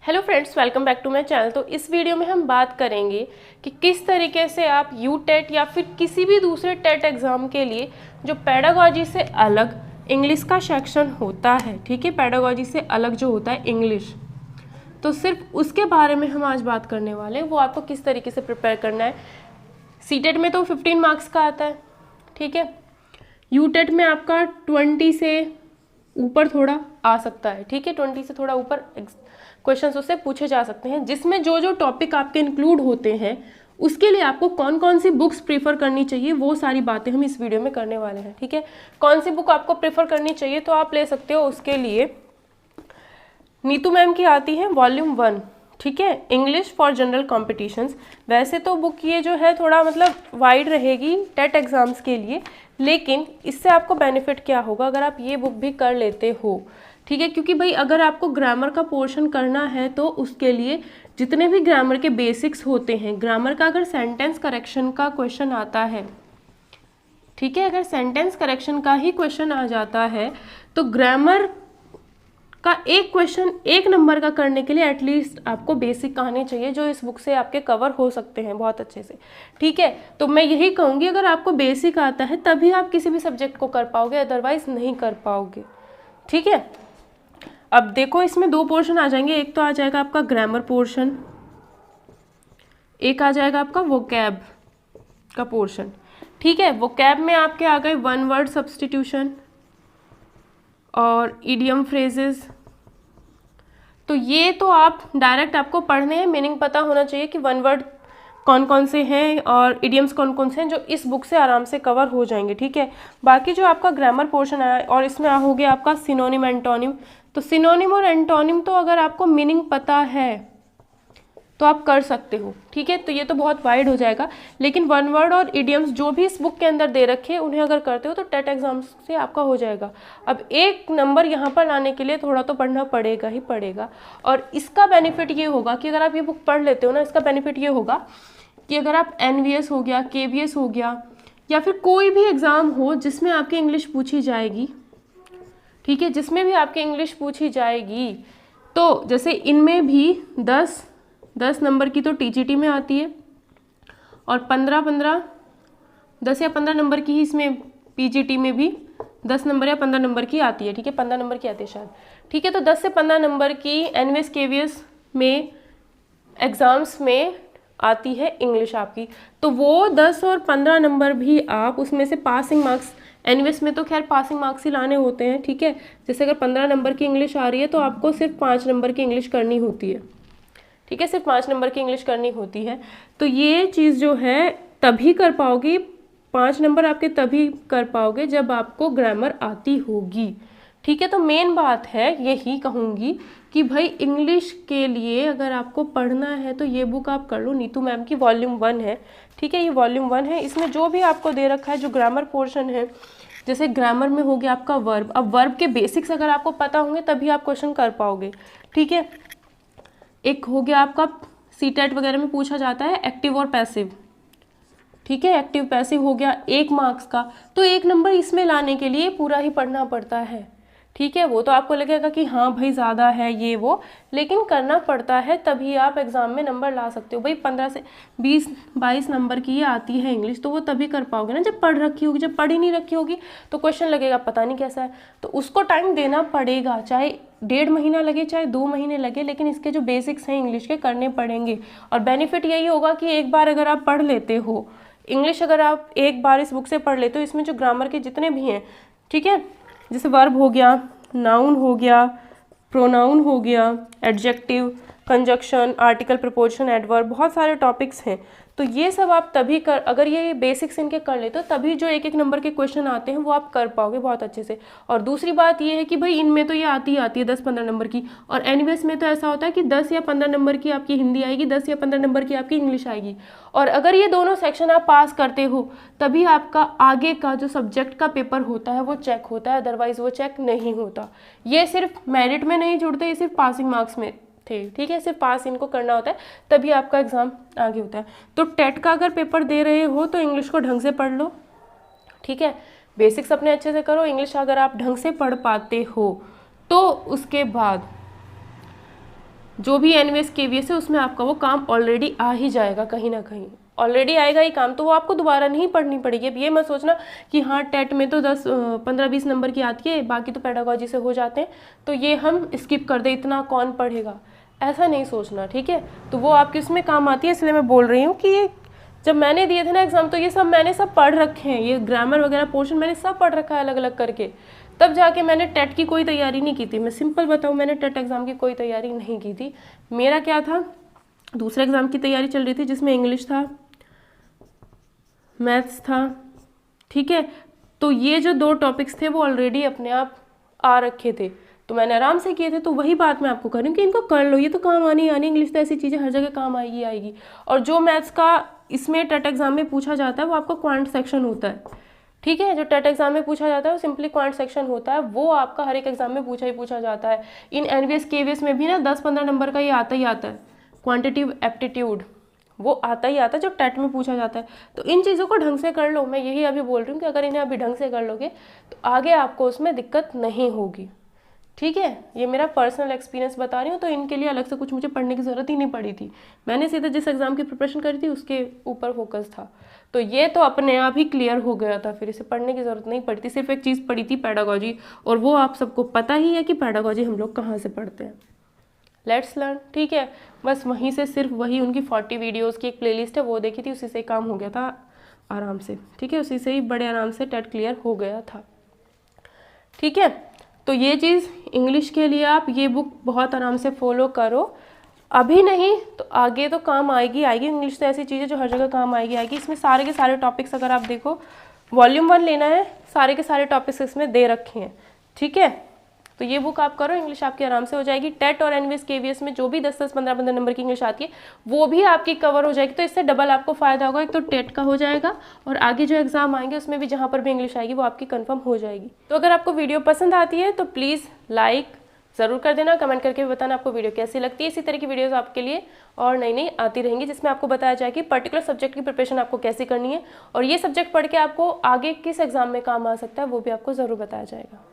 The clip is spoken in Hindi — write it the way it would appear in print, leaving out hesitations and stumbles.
Hello friends, welcome back to my channel. तो इस वीडियो में हम बात करेंगे कि किस तरीके से आप यू टेट या फिर किसी भी दूसरे टेट एग्ज़ाम के लिए जो पेडागॉजी से अलग इंग्लिश का सेक्शन होता है, ठीक है, पेडागॉजी से अलग जो होता है इंग्लिश, तो सिर्फ उसके बारे में हम आज बात करने वाले हैं। वो आपको किस तरीके से प्रिपेयर करना है। सी टेट में तो 15 मार्क्स का आता है, ठीक है। यू टेट में आपका 20 से ऊपर थोड़ा आ सकता है, ठीक है, 20 से थोड़ा ऊपर क्वेश्चंस उससे पूछे जा सकते हैं, जिसमें जो जो टॉपिक आपके इंक्लूड होते हैं उसके लिए आपको कौन कौन सी बुक्स प्रीफर करनी चाहिए, वो सारी बातें हम इस वीडियो में करने वाले हैं, ठीक है। कौन सी बुक आपको प्रीफर करनी चाहिए, तो आप ले सकते हो उसके लिए नीतू मैम की आती है वॉल्यूम 1, ठीक है, इंग्लिश फॉर जनरल कॉम्पिटिशन्स। वैसे तो बुक ये जो है थोड़ा मतलब वाइड रहेगी टेट एग्जाम्स के लिए, लेकिन इससे आपको बेनिफिट क्या होगा अगर आप ये बुक भी कर लेते हो, ठीक है। क्योंकि भाई अगर आपको ग्रामर का पोर्शन करना है तो उसके लिए जितने भी ग्रामर के बेसिक्स होते हैं, ग्रामर का अगर सेंटेंस करेक्शन का क्वेश्चन आता है, ठीक है, अगर सेंटेंस करेक्शन का ही क्वेश्चन आ जाता है तो ग्रामर का एक क्वेश्चन 1 नंबर का करने के लिए एटलीस्ट आपको बेसिक आने चाहिए, जो इस बुक से आपके कवर हो सकते हैं बहुत अच्छे से, ठीक है। तो मैं यही कहूँगी अगर आपको बेसिक आता है तभी आप किसी भी सब्जेक्ट को कर पाओगे, अदरवाइज नहीं कर पाओगे, ठीक है। अब देखो इसमें 2 पोर्शन आ जाएंगे, एक तो आ जाएगा आपका ग्रामर पोर्शन, एक आ जाएगा आपका वोकैब का पोर्शन, ठीक है। वोकैब में आपके आ गए 1 वर्ड सब्स्टिट्यूशन और इडियम फ्रेजेस। तो ये तो आप डायरेक्ट आपको पढ़ने हैं, मीनिंग पता होना चाहिए कि 1 वर्ड कौन कौन से हैं और इडियम्स कौन कौन से हैं, जो इस बुक से आराम से कवर हो जाएंगे, ठीक है। बाकी जो आपका ग्रामर पोर्शन आया और इसमें हो गया आपका सिनोनिम एंटोनिम। तो सिनोनिम और एंटोनिम तो अगर आपको मीनिंग पता है तो आप कर सकते हो, ठीक है। तो ये तो बहुत वाइड हो जाएगा, लेकिन 1 वर्ड और इडियम्स जो भी इस बुक के अंदर दे रखे हैं उन्हें अगर करते हो तो टेट एग्जाम से आपका हो जाएगा। अब 1 नंबर यहाँ पर लाने के लिए थोड़ा तो पढ़ना पड़ेगा ही पड़ेगा, और इसका बेनिफिट ये होगा कि अगर आप ये बुक पढ़ लेते हो ना, इसका बेनिफिट ये होगा कि अगर आप NVS हो गया, KVS हो गया, या फिर कोई भी एग्ज़ाम हो जिसमें आपकी इंग्लिश पूछी जाएगी, ठीक है, जिसमें भी आपकी इंग्लिश पूछी जाएगी, तो जैसे इनमें भी 10 नंबर की तो TGT में आती है और 10 या 15 नंबर की ही इसमें PGT में भी 10 नंबर या 15 नंबर की आती है, ठीक है, 15 नंबर की आती है शायद, ठीक है। तो 10 से 15 नंबर की NVS KVS में एग्ज़ाम्स में आती है इंग्लिश आपकी, तो वो 10 और 15 नंबर भी आप उसमें से पासिंग मार्क्स, एनवीएस में तो खैर पासिंग मार्क्स ही लाने होते हैं, ठीक है। जैसे अगर 15 नंबर की इंग्लिश आ रही है तो आपको सिर्फ 5 नंबर की इंग्लिश करनी होती है, ठीक है, सिर्फ 5 नंबर की इंग्लिश करनी होती है। तो ये चीज़ जो है तभी कर पाओगे, 5 नंबर आपके तभी कर पाओगे जब आपको ग्रामर आती होगी, ठीक है। तो मेन बात है यही कहूँगी कि भाई इंग्लिश के लिए अगर आपको पढ़ना है तो ये बुक आप कर लो, नीतू मैम की वॉल्यूम 1 है, ठीक है, ये वॉल्यूम 1 है। इसमें जो भी आपको दे रखा है, जो ग्रामर पोर्शन है, जैसे ग्रामर में हो गया आपका वर्ब, अब वर्ब के बेसिक्स अगर आपको पता होंगे तभी आप क्वेश्चन कर पाओगे, ठीक है। एक हो गया आपका CTET वगैरह में पूछा जाता है एक्टिव और पैसिव, ठीक है, एक्टिव पैसिव हो गया 1 मार्क्स का, तो 1 नंबर इसमें लाने के लिए पूरा ही पढ़ना पड़ता है, ठीक है। वो तो आपको लगेगा कि हाँ भाई ज़्यादा है ये वो, लेकिन करना पड़ता है तभी आप एग्ज़ाम में नंबर ला सकते हो। भाई 15 से 20-22 नंबर की ये आती है इंग्लिश, तो वो तभी कर पाओगे ना जब पढ़ रखी होगी, जब पढ़ी नहीं रखी होगी तो क्वेश्चन लगेगा पता नहीं कैसा है, तो उसको टाइम देना पड़ेगा, चाहे 1.5 महीना लगे चाहे 2 महीने लगे, लेकिन इसके जो बेसिक्स हैं इंग्लिश के करने पड़ेंगे। और बेनिफिट यही होगा कि एक बार अगर आप पढ़ लेते हो इंग्लिश, अगर आप एक बार इस बुक से पढ़ लेते हो, इसमें जो ग्रामर के जितने भी हैं, ठीक है, जैसे वर्ब हो गया, नाउन हो गया, प्रोनाउन हो गया, adjective, conjunction, article, preposition, adverb, बहुत सारे टॉपिक्स हैं, तो ये सब आप तभी कर, अगर ये बेसिक्स इनके कर लेते हो तभी जो 1-1 नंबर के क्वेश्चन आते हैं वो आप कर पाओगे बहुत अच्छे से। और दूसरी बात ये है कि भाई इनमें तो ये आती है 10-15 नंबर की, और एनवीएस में तो ऐसा होता है कि 10 या 15 नंबर की आपकी हिंदी आएगी, 10 या 15 नंबर की आपकी इंग्लिश आएगी, और अगर ये दोनों सेक्शन आप पास करते हो तभी आपका आगे का जो सब्जेक्ट का पेपर होता है वो चेक होता है, अदरवाइज वो चेक नहीं होता। ये सिर्फ मेरिट में नहीं जुड़ते, ये सिर्फ पासिंग मार्क्स में थे, ठीक है, सिर्फ पास इनको करना होता है तभी आपका एग्ज़ाम आगे होता है। तो टेट का अगर पेपर दे रहे हो तो इंग्लिश को ढंग से पढ़ लो, ठीक है, बेसिक्स अपने अच्छे से करो, इंग्लिश अगर आप ढंग से पढ़ पाते हो तो उसके बाद जो भी एनवीएस केवीएस है उसमें आपका वो काम ऑलरेडी आ ही जाएगा, कहीं ना कहीं ऑलरेडी आएगा ही काम, तो वो आपको दोबारा नहीं पढ़नी पड़ेगी। अब ये मत सोचना कि हाँ टेट में तो 15-20 नंबर की आती है, बाकी तो पेडागोजी से हो जाते हैं, तो ये हम स्किप कर दें, इतना कौन पढ़ेगा, ऐसा नहीं सोचना, ठीक है। तो वो आपकी उसमें काम आती है, इसलिए मैं बोल रही हूँ कि ये जब मैंने दिए थे ना एग्जाम, तो ये सब मैंने सब पढ़ रखे हैं, ये ग्रामर वगैरह पोर्शन मैंने सब पढ़ रखा है अलग अलग करके, तब जाके मैंने टेट की कोई तैयारी नहीं की थी। मैं सिंपल बताऊँ, मैंने टेट एग्ज़ाम की कोई तैयारी नहीं की थी। मेरा क्या था, दूसरे एग्ज़ाम की तैयारी चल रही थी जिसमें इंग्लिश था, मैथ्स था, ठीक है। तो ये जो 2 टॉपिक्स थे वो ऑलरेडी अपने आप आ रखे थे, तो मैंने आराम से किए थे। तो वही बात मैं आपको कर रही हूँ कि इनको कर लो, ये तो काम आनी आनी, इंग्लिश तो ऐसी चीज़ है हर जगह काम आएगी आएगी। और जो मैथ्स का इसमें टेट एग्जाम में पूछा जाता है वो आपका क्वांट सेक्शन होता है, ठीक है। जो टेट एग्जाम में पूछा जाता है वो सिंपली क्वांट सेक्शन होता है, वो आपका हर एक एग्जाम में पूछा ही पूछा जाता है। इन एनवीएस केवीएस में भी ना 10-15 नंबर का ये आता ही आता है, क्वांटिटिव एप्टीट्यूड, वो आता ही आता है जो टेट में पूछा जाता है। तो इन चीज़ों को ढंग से कर लो, मैं यही अभी बोल रही हूँ कि अगर इन्हें अभी ढंग से कर लोगे तो आगे आपको उसमें दिक्कत नहीं होगी, ठीक है। ये मेरा पर्सनल एक्सपीरियंस बता रही हूँ, तो इनके लिए अलग से कुछ मुझे पढ़ने की ज़रूरत ही नहीं पड़ी थी, मैंने सीधा जिस एग्ज़ाम की प्रिपरेशन करी थी उसके ऊपर फोकस था। तो ये तो अपने आप ही क्लियर हो गया था, फिर इसे पढ़ने की ज़रूरत नहीं पड़ी थी। सिर्फ एक चीज़ पड़ी थी पेडागोजी, और वो आप सबको पता ही है कि पेडागोजी हम लोग कहाँ से पढ़ते हैं, लेट्स लर्न, ठीक है। बस वहीं से सिर्फ वही उनकी 40 वीडियोज़ की एक प्लेलिस्ट है वो देखी थी, उसी से काम हो गया था आराम से, ठीक है। उसी से ही बड़े आराम से टेट क्लियर हो गया था, ठीक है। तो ये चीज़ इंग्लिश के लिए आप ये बुक बहुत आराम से फॉलो करो, अभी नहीं तो आगे तो काम आएगी आएगी। इंग्लिश तो ऐसी चीज़ है जो हर जगह काम आएगी आएगी। इसमें सारे के सारे टॉपिक्स अगर आप देखो, वॉल्यूम 1 लेना है, सारे के सारे टॉपिक्स इसमें दे रखे हैं, ठीक है। तो ये बुक आप करो, इंग्लिश आपकी आराम से हो जाएगी। टेट और एनवीएस केवीएस में जो भी 10-10, 15-15 नंबर की इंग्लिश आती है वो भी आपकी कवर हो जाएगी। तो इससे डबल आपको फ़ायदा होगा, एक तो टेट का हो जाएगा और आगे जो एग्जाम आएंगे उसमें भी जहाँ पर भी इंग्लिश आएगी वो आपकी कंफर्म हो जाएगी। तो अगर आपको वीडियो पसंद आती है तो प्लीज़ लाइक ज़रूर कर देना, कमेंट करके भी बताना आपको वीडियो कैसी लगती है। इसी तरह की वीडियोस आपके लिए और नई नई आती रहेंगी जिसमें आपको बताया जाए कि पर्टिकुलर सब्जेक्ट की प्रिपरेशन आपको कैसे करनी है, और ये सब्जेक्ट पढ़ के आपको आगे किस एग्जाम में काम आ सकता है वो भी आपको ज़रूर बताया जाएगा।